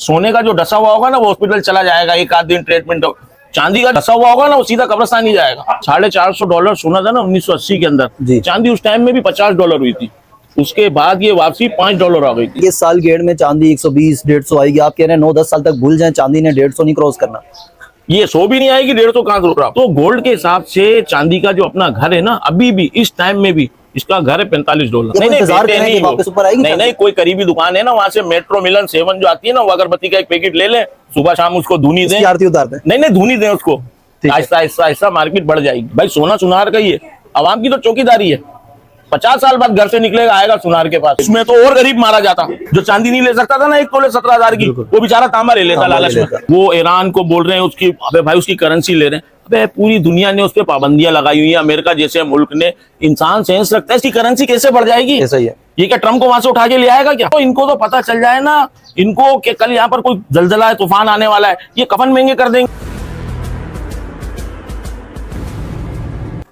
सोने का जो डसा हुआ होगा ना वो हॉस्पिटल चला जाएगा, एक आध दिन ट्रीटमेंट। चांदी का डसा हुआ होगा ना वो सीधा कब्रिस्तान ही जाएगा। $450 सोना था ना 1980 के अंदर, चांदी उस टाइम में भी $50 हुई थी। उसके बाद ये वापसी $5 आ गई थी। ये साल गेड़ में चांदी 120-150 आएगी। आप कह रहे हैं 9-10 साल तक भूल जाएं, चांदी ने 150 नहीं क्रॉस करना। ये 100 भी नहीं आएगी, 150 कहां से रहा। तो गोल्ड के हिसाब से चांदी का जो अपना घर है ना, अभी भी इस टाइम में भी इसका घर है $45। नहीं, कोई करीबी दुकान है ना वहां से मेट्रो मिलन 7 जो आती है ना, वो अगरबत्ती का एक पैकेट ले लें, सुबह शाम उसको धुनी दें, आरती उतारते हैं। नहीं धुनी दें उसको, आहिस्ता आहिस्ता आहिस्ता मार्केट बढ़ जाएगी। भाई सोना सुनार का ही है, आवाम की तो चौकीदारी है। 50 साल बाद घर से निकलेगा, आएगा सुनार के पास। इसमें तो और गरीब मारा जाता, जो चांदी नहीं ले सकता था ना 1 तोले 17,000 की, वो बेचारा तांबा ले लेता लालच में। वो ईरान को बोल रहे हैं उसकी, अबे भाई उसकी करेंसी ले रहे हैं। अबे पूरी दुनिया ने उस पर पाबंदियां लगाई हुई है, अमेरिका जैसे मुल्क ने। इंसान सेंस रखता है, इसकी करेंसी कैसे बढ़ जाएगी? ऐसा ही है। ये क्या ट्रम्प को वहां से उठा के ले आएगा क्या? तो इनको तो पता चल जाए ना इनको कि कल यहाँ पर कोई जलजला है, तूफान आने वाला है, ये कफन महंगे कर देंगे।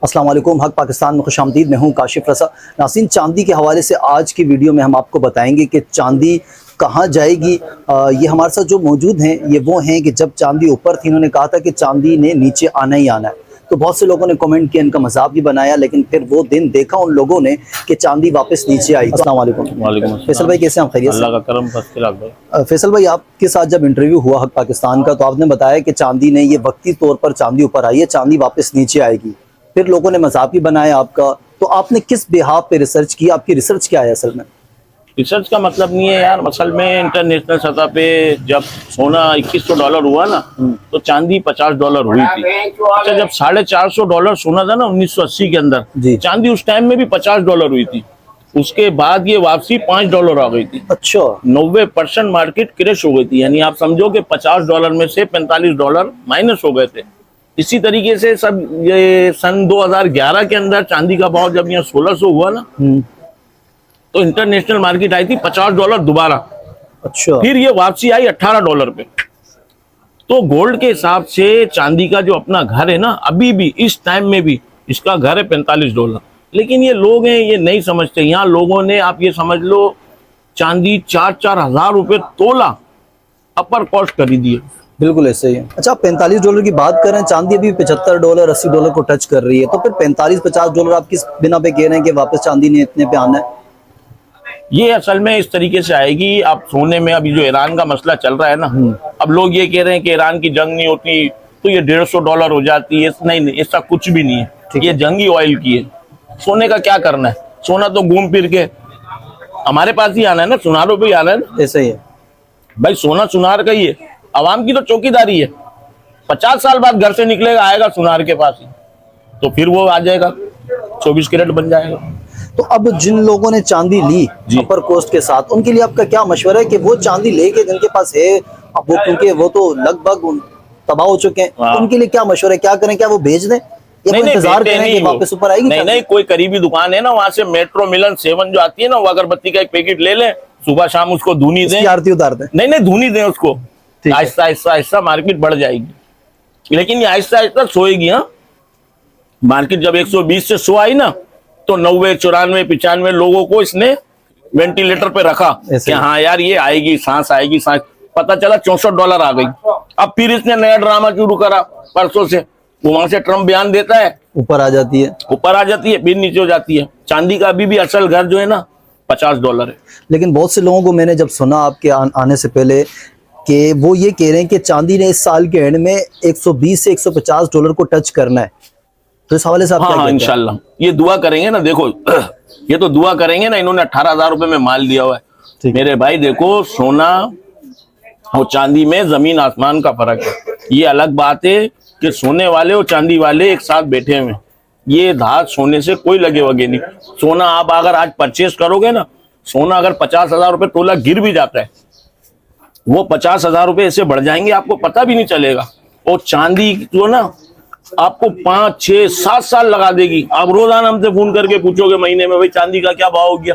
अस्सलाम वालेकुम, हक पाकिस्तान में खुशामदीद। मैं हूं काशिफ रसा। नाज़रीन, चांदी के हवाले से आज की वीडियो में हम आपको बताएंगे कि चांदी कहां जाएगी। ये हमारे साथ जो मौजूद हैं ये वो हैं कि जब चांदी ऊपर थी इन्होंने कहा था कि चांदी ने नीचे आना ही आना है। तो बहुत से लोगों ने कमेंट किया, इनका मजाक भी बनाया, लेकिन फिर वो दिन देखा उन लोगों ने कि चांदी वापस नीचे आई। अस्सलाम वालेकुम। फैसल भाई कैसे हैं? खैरियत से? अल्लाह का करम भाई। फैसल भाई, आपके साथ जब इंटरव्यू हुआ हक पाकिस्तान का तो आपने बताया कि चांदी ने, ये वक्ती तौर पर चांदी ऊपर आई है, चांदी वापस नीचे आएगी। फिर लोगों ने मजाक भी बनाया आपका। तो आपने किस बिहाफ पे रिसर्च की? आपकी रिसर्च क्या है असल में? रिसर्च का मतलब नहीं है यार, असल में इंटरनेशनल सतह पे जब सोना $2100 हुआ ना तो चांदी $50 हुई थी। अच्छा, जब $450 सोना था ना 1980 के अंदर, चांदी उस टाइम में भी $50 हुई थी। उसके बाद ये वापसी $5 आ गई थी। अच्छा, 90% मार्केट क्रैश हो गई थी। यानी आप समझो कि $50 में से $45 माइनस हो गए थे। इसी तरीके से सब ये सन 2011 के अंदर चांदी का भाव जब यहाँ 1600 हुआ ना तो इंटरनेशनल मार्केट आई थी $50 दोबारा। अच्छा, फिर ये वापसी आई $18 पे। तो गोल्ड के हिसाब से चांदी का जो अपना घर है ना, अभी भी इस टाइम में भी इसका घर है $45। लेकिन ये लोग हैं, ये नहीं समझते। यहाँ लोगों ने, आप ये समझ लो, चांदी 4-4 हजार रुपए तोला अपर कॉस्ट खरीदी है। बिल्कुल ऐसे ही है। अच्छा, आप $45 की बात करें, चांदी अभी $75 $80 को टच कर रही है, तो फिर $45-50 आप किस बिना पे कह रहे हैं कि वापस चांदी ने इतने पे आना है? ये असल में इस तरीके से आएगी। आप सोने में अभी जो ईरान का मसला चल रहा है ना, अब लोग ये कह रहे हैं कि ईरान की जंग नहीं होती तो ये $150 हो जाती है। नहीं, ऐसा कुछ भी नहीं है। ये जंग ही ऑयल की है। सोने का क्या करना है? सोना तो घूम फिर के हमारे पास ही आना है ना, सुनारों पे ही आना है ना। ऐसा ही है भाई, सोना सुनार का ही है, आवाम की तो चौकीदारी है। 50 साल बाद घर से निकलेगा, आएगा सुनार के पास ही, तो फिर वो आ जाएगा, 24 कैरेट बन जाएगा। तो अब जिन लोगों ने चांदी ली अपर कोस्ट के साथ, उनके लिए आपका क्या मशवरा है कि वो चांदी लेके जिनके पास है, अब वो क्योंकि वो तो लगभग तबाह हो चुके हैं, तो उनके लिए क्या मशवरा है? क्या करें? क्या वो भेज दें? इंतजार करें कि वापस ऊपर आएगी? नहीं, कोई करीबी दुकान है ना वहां से मेट्रो मिलन 7 जो आती है ना, वो अगरबत्ती का एक पैकेट ले लें, सुबह शाम उसको धुनी दें, आरती उतारते हैं। नहीं धुनी दें उसको, आहिस्ता आहिस्ता आहिस्ता मार्केट बढ़ जाएगी। लेकिन ये आहिस्ता आहिस्ता सोएगी। हाँ, मार्केट जब 120 से 100 आई ना तो 90, 94, 95 लोगों को इसने वेंटिलेटर पे रखा कि हाँ यार ये आएगी, सांस आएगी, सांस। पता चला $64 आ गई। अब फिर इसने नया ड्रामा शुरू करा परसों से। वो वहां से ट्रम्प बयान देता है, ऊपर आ जाती है, फिर नीचे हो जाती है। चांदी का अभी भी असल घर जो है ना $50 है। लेकिन बहुत से लोगों को मैंने जब सुना आपके आने से पहले कि वो ये कह रहे हैं कि चांदी ने इस साल के एंड में $120 से $150 को टच करना है। तो इस हवाले से आप क्या कहते हैं? इंशाल्लाह ये दुआ करेंगे ना। देखो ये तो दुआ करेंगे ना। इन्होंने 18,000 रुपए में माल दिया हुआ है मेरे भाई। देखो, सोना और चांदी में जमीन आसमान का फर्क है। ये अलग बात है कि सोने वाले और चांदी वाले एक साथ बैठे हुए, ये धार सोने से कोई लगे वगे नहीं। सोना आप अगर आज परचेस करोगे ना, सोना अगर 50,000 रुपए तोला गिर भी जाता है, वो 50,000 रुपए ऐसे बढ़ जाएंगे, आपको पता भी नहीं चलेगा। और चांदी जो ना आपको 5, 6, 7 साल लगा देगी। आप रोजाना हमसे फोन करके पूछोगे महीने में, भाई चांदी का क्या भाव हो गया,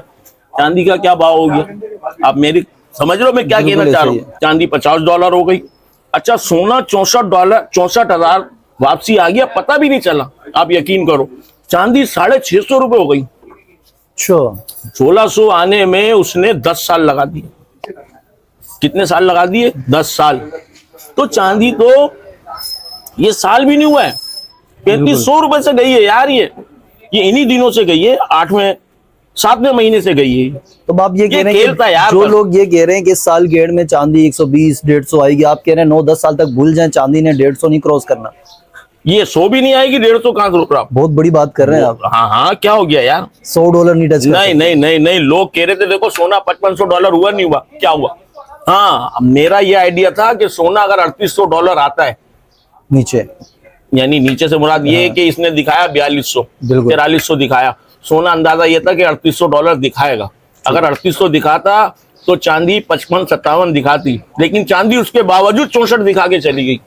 चांदी का क्या भाव हो गया। आप मेरी समझ लो मैं क्या कहना चाह रहा हूँ। चांदी $50 हो गई। अच्छा, सोना $64,000 वापसी आ गया, पता भी नहीं चला। आप यकीन करो, चांदी $650 हो गई। 1600 आने में उसने 10 साल लगा दिए। कितने साल लगा दिए? 10 साल। तो चांदी तो ये साल भी नहीं हुआ है, 3500 रुपए से गई है यार। ये इन्हीं दिनों से गई है, 8वें 7वें महीने से गई है। तो आप ये कह रहे खेल हैं था यार कि जो बस। लोग ये कह रहे हैं कि इस साल गेड़ में चांदी 120-150 आएगी, आप कह रहे हैं 9-10 साल तक भूल जाएं, चांदी ने 150 नहीं क्रॉस करना। ये 100 भी नहीं आएगी, 150 कहाँ से रुक रहा? बहुत बड़ी बात कर रहे हैं आप। हाँ हाँ, क्या हो गया यार? $100 नहीं टच नहीं नहीं नहीं नहीं, लोग कह रहे थे देखो सोना $5500 हुआ, नहीं हुआ, क्या हुआ? हाँ, मेरा ये आइडिया था कि सोना अगर $3800 आता है, नीचे, यानी नीचे से मुराद ये है कि इसने दिखाया 4200, बिल्कुल। 4300 दिखाया, सोना अंदाजा ये था कि $3800 दिखाएगा। अगर 3800 दिखाता तो चांदी 55-57 दिखाती, लेकिन चांदी उसके बावजूद 64 दिखा के चली गई।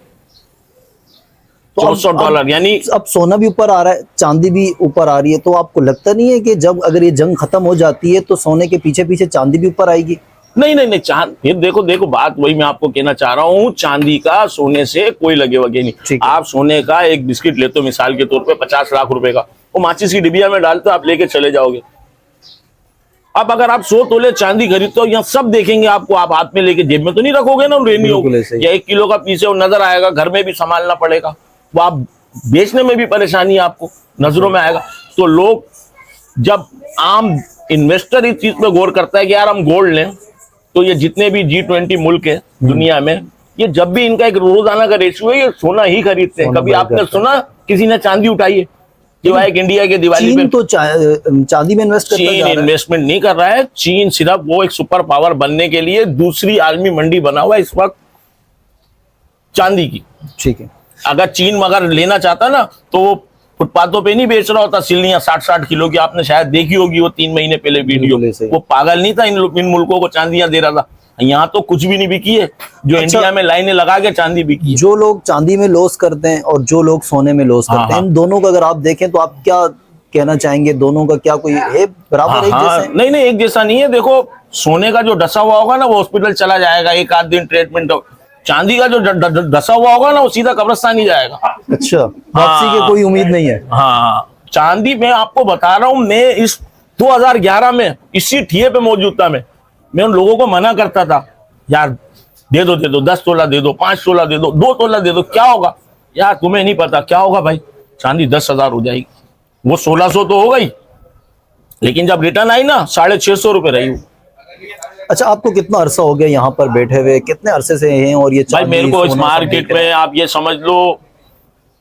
तो अब- $64, यानी अब सोना भी ऊपर आ रहा है, चांदी भी ऊपर आ रही है, तो आपको लगता नहीं है कि जब अगर ये जंग खत्म हो जाती है तो सोने के पीछे पीछे चांदी भी ऊपर आएगी? नहीं नहीं नहीं, चांद फिर देखो बात वही मैं आपको कहना चाह रहा हूँ, चांदी का सोने से कोई लगे वगे नहीं। ठीक है। आप सोने का एक बिस्किट लेते हो मिसाल के तौर पे 50 लाख रुपए का, वो माचिस की डिबिया में डालते हो, आप लेके चले जाओगे। अब अगर आप 100 तोले चांदी खरीदते हो, यहाँ सब देखेंगे आपको, आप हाथ में लेके जेब में तो नहीं रखोगे ना, रेनी हो बिल्कुल ऐसे ही। या 1 किलो का पीस है वो नजर आएगा, घर में भी संभालना पड़ेगा, वो आप बेचने में भी परेशानी आपको नजरों में आएगा। तो लोग, जब आम इन्वेस्टर इस चीज पे गौर करता है कि यार हम गोल्ड लें, तो ये जितने भी G20 मुल्क है दुनिया में, ये जब भी इनका एक रोजाना का रेशियो है, ये सोना ही खरीदते हैं। सोना कभी बाय आपने करते हैं। सुना किसी ने चांदी उठाई है? सिवाय एक इंडिया के दिवाली चीन पे। तो चांदी में इन्वेस्ट करता जा चीन रहा है। इन्वेस्टमेंट नहीं कर रहा है, चीन सिर्फ वो एक सुपर पावर बनने के लिए दूसरी आर्मी मंडी बना हुआ है इस वक्त चांदी की। ठीक है। अगर चीन अगर लेना चाहता ना, तो वो फुटपाथों पे नहीं बेच रहा होता सिल्लियां 60-60 किलो की। आपने शायद देखी होगी वो 3 महीने पहले वीडियो। बिल्कुल ऐसे ही। वो पागल नहीं था, इन मुल्कों को चांदियां दे रहा था। यहाँ तो कुछ भी नहीं बिकी है, जो अच्छा। इंडिया में लाइनें लगा के चांदी बिकी है। जो लोग चांदी में लॉस करते हैं और जो लोग सोने में लॉस करते हैं, हाँ। इन दोनों का अगर आप देखें तो आप क्या कहना चाहेंगे? दोनों का क्या कोई है बराबर एक जैसा है? नहीं नहीं, एक जैसा नहीं है। देखो सोने का जो डसा हुआ होगा ना, वो हॉस्पिटल चला जाएगा, 1 आध दिन ट्रीटमेंट। चांदी का जो डसा हुआ होगा ना, वो सीधा कब्रिस्तान ही जाएगा। अच्छा, वापसी की कोई उम्मीद नहीं है? हाँ, चांदी मैं आपको बता रहा हूँ, मैं इस 2011 में इसी ठिये पे मौजूद था। मैं उन लोगों को मना करता था, यार दे दो 10 तोला दे दो, 5 तोला दे दो, 2 तोला दे दो, क्या होगा यार? तुम्हें नहीं पता क्या होगा भाई, चांदी 10,000 हो जाएगी। वो 1600 तो हो गई, लेकिन जब रिटर्न आई ना 650 रुपए रही वो। अच्छा, आपको कितना अरसा हो गया यहाँ पर बैठे हुए, कितने अरसे से हैं? और ये भाई चांदी, मेरे को इस सोना सब मार्केट देख रहे में आप ये समझ लो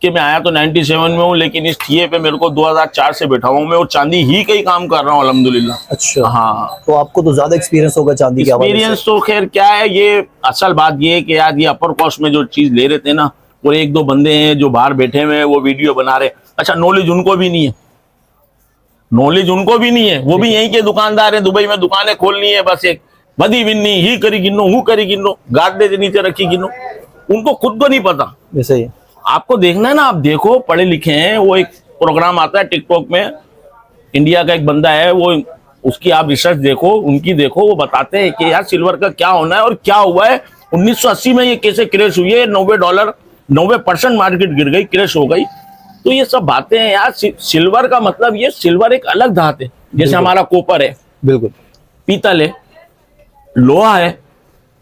कि मैं आया तो 97 में हूँ, लेकिन इस ठिये पे मेरे को 2004 से बैठा हुआ हूँ मैं, और चांदी ही का ही काम कर रहा हूँ अल्हम्दुलिल्लाह। हैं? अच्छा, हाँ, तो आपको तो ज्यादा एक्सपीरियंस होगा चांदी के हवाले से। एक्सपीरियंस तो खैर क्या है, ये असल बात ये है कि यार ये अपर कॉस्ट में जो चीज ले रहे थे ना, और 1-2 बंदे हैं जो बाहर बैठे हुए हैं वो वीडियो बना रहे। अच्छा, नॉलेज उनको भी नहीं है, नॉलेज उनको भी नहीं है। वो भी यहीं के दुकानदार हैं, दुबई में दुकानें खोलनी है, बस एक बदी बिन्नी ही करी गिनो, हूँ करी गिनो, गादे के नीचे रखी गिनो। उनको खुद को नहीं पता। वैसे ही आपको देखना है ना, आप देखो, पढ़े लिखे हैं। वो एक प्रोग्राम आता है टिकटॉक में, इंडिया का एक बंदा है, वो उसकी आप रिसर्च देखो, उनकी देखो, वो बताते हैं कि यार सिल्वर का क्या होना है और क्या हुआ है। 1980 में ये कैसे क्रैश हुई है, $90, 90% मार्केट गिर गई, क्रैश हो गई। तो ये सब बातें हैं यार। सिल्वर का मतलब, ये सिल्वर एक अलग धात है, जैसे हमारा कॉपर है, बिल्कुल। पीतल है, लोहा है।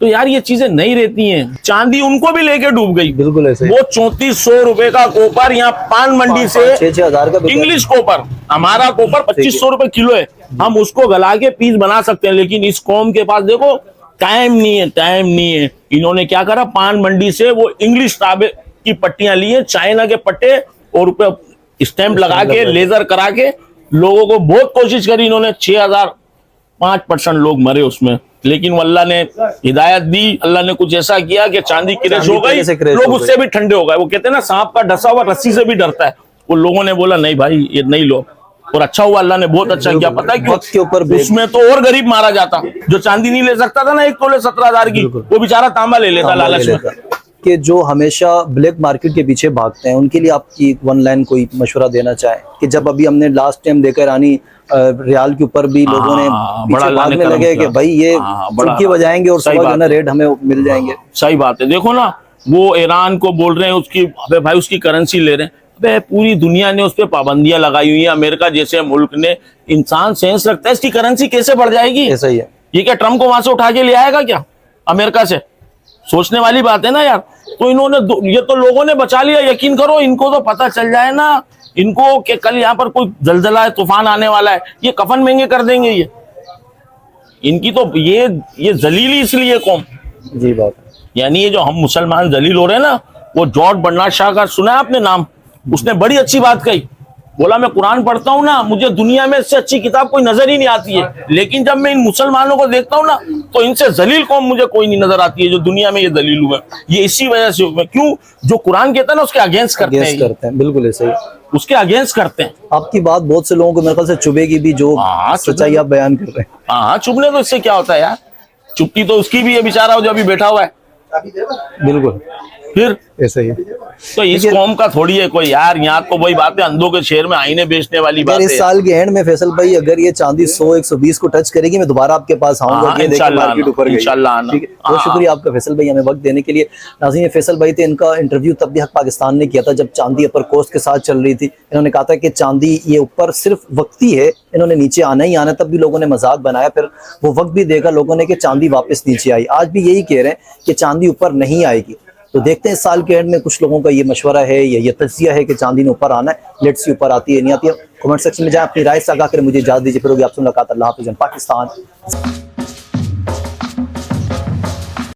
तो यार ये चीजें नहीं रहती हैं। चांदी उनको भी लेके डूब गई। बिल्कुल ऐसे ही। वो 3400 रुपए का कॉपर यहाँ पान मंडी से 6-6 हजार का बिका है। इंग्लिश कॉपर, हमारा कॉपर 2500 रुपए किलो है। हम उसको गला के पीस बना सकते हैं, लेकिन इस कौम के पास देखो टाइम नहीं है, टाइम नहीं है। इन्होंने क्या करा, पान मंडी से वो इंग्लिश ताबे की पट्टियां ली है, चाइना के पट्टे, और ऊपर स्टैंप लगा के, लेजर करा के लोगों को बहुत कोशिश करी इन्होंने। 6005% लोग मरे उसमें, लेकिन वो अल्लाह ने हिदायत दी। अल्लाह ने कुछ ऐसा किया कि चांदी क्रैश हो गई, लोग उससे भी ठंडे हो गए। वो कहते हैं ना, सांप का डसा हुआ रस्सी से भी डरता है। वो लोगों ने बोला नहीं भाई ये नहीं लो, और अच्छा हुआ, अल्लाह ने बहुत अच्छा किया। पता है वक्त के ऊपर क्यों? उसमें तो और गरीब मारा जाता, जो चांदी नहीं ले सकता था ना 1 तोले 17,000 की, वो बेचारा तांबा ले लेता लालच में। कि जो हमेशा ब्लैक मार्केट के पीछे भागते हैं, उनके लिए आपकी 1 लाइन कोई मशवरा देना चाहे? कि जब अभी हमने लास्ट टाइम देखा रानी रियाल के ऊपर भी लोगों ने बड़ा पीछे भागने लगे कि भाई ये चुटकी बजाएंगे और सुबह जो ना रेट हमें मिल जाएंगे। सही बात है। देखो ना, वो ईरान को बोल रहे हैं उसकी, अबे भाई उसकी करेंसी ले रहे हैं। अबे पूरी दुनिया ने उस पर पाबंदियां लगाई हुई है, अमेरिका जैसे मुल्क ने। इंसान सेंस रखता है, इसकी करेंसी कैसे बढ़ जाएगी? ऐसा ही है। ये क्या ट्रम्प को वहां से उठा के ले आएगा क्या? अमेरिका से। सोचने वाली बात है ना यार। तो इन्होंने ये तो लोगों ने बचा लिया। यकीन करो, इनको तो पता चल जाए ना इनको कि कल यहाँ पर कोई जलजला है, तूफान आने वाला है, ये कफन महंगे कर देंगे। ये इनकी तो ये जलीली इसलिए कौम। जी बात है। यानी ये जो हम मुसलमान जलील हो रहे हैं ना, वो जॉर्ज बर्नार्ड शॉ का सुना है आपने नाम? उसने बड़ी अच्छी बात कही। बोला मैं कुरान पढ़ता हूँ ना, मुझे दुनिया में इससे अच्छी किताब कोई नजर ही नहीं आती है, लेकिन जब मैं इन मुसलमानों को देखता हूँ ना, तो इनसे जलील कौम मुझे कोई नहीं नजर आती है जो दुनिया में ये दलील हुए। ये इसी वजह से हुए। क्यों? जो कुरान कहता है ना उसके अगेंस्ट करते हैं। बिल्कुल ऐसे ही उसके अगेंस्ट करते हैं। आपकी बात बहुत से लोगों को मेरे ख्याल से चुभेगी भी, जो सच्चाई आप बयान कर रहे हैं। हाँ, चुभने तो इससे क्या होता है यार, चुपटी तो उसकी भी है बेचारा जो अभी बैठा हुआ है। बिल्कुल फिर ऐसा ही है। तो इस कौम का थोड़ी है कोई यार। यहाँ तो वही बात है, अंधों के शहर में आईने बेचने वाली बात है। इस साल के एंड में फैसल भाई अगर ये चांदी 100-120 को टच करेगी, मैं दोबारा आपके पास आऊंगा। इंशाल्लाह। बहुत शुक्रिया आपका फैसल भाई, हमें वक्त देने के लिए। नाज़रीन, फैसल भाई थे, इनका इंटरव्यू तब भी हक पाकिस्तान ने किया था जब चांदी अपर कोस्ट के साथ चल रही थी। इन्होंने कहा था कि चांदी ये ऊपर सिर्फ वक्ती है, इन्होंने नीचे आना ही आना। तब भी लोगों ने मजाक बनाया, फिर वो वक्त भी देखा लोगों ने कि चांदी वापस नीचे आई। आज भी यही कह रहे हैं कि चांदी ऊपर नहीं आएगी। तो देखते हैं इस साल के एंड में कुछ लोगों का ये मशवरा है या ये तज्जिया है कि चांदी ने ऊपर आना है। लेट्स सी ऊपर आती है नहीं आती है। कमेंट सेक्शन में जाए, अपनी राय साझा करें। मुझे इजाजत दीजिए, फिर होगी आपसे मुलाकात। अल्लाह हाफ़िज़। पाकिस्तान।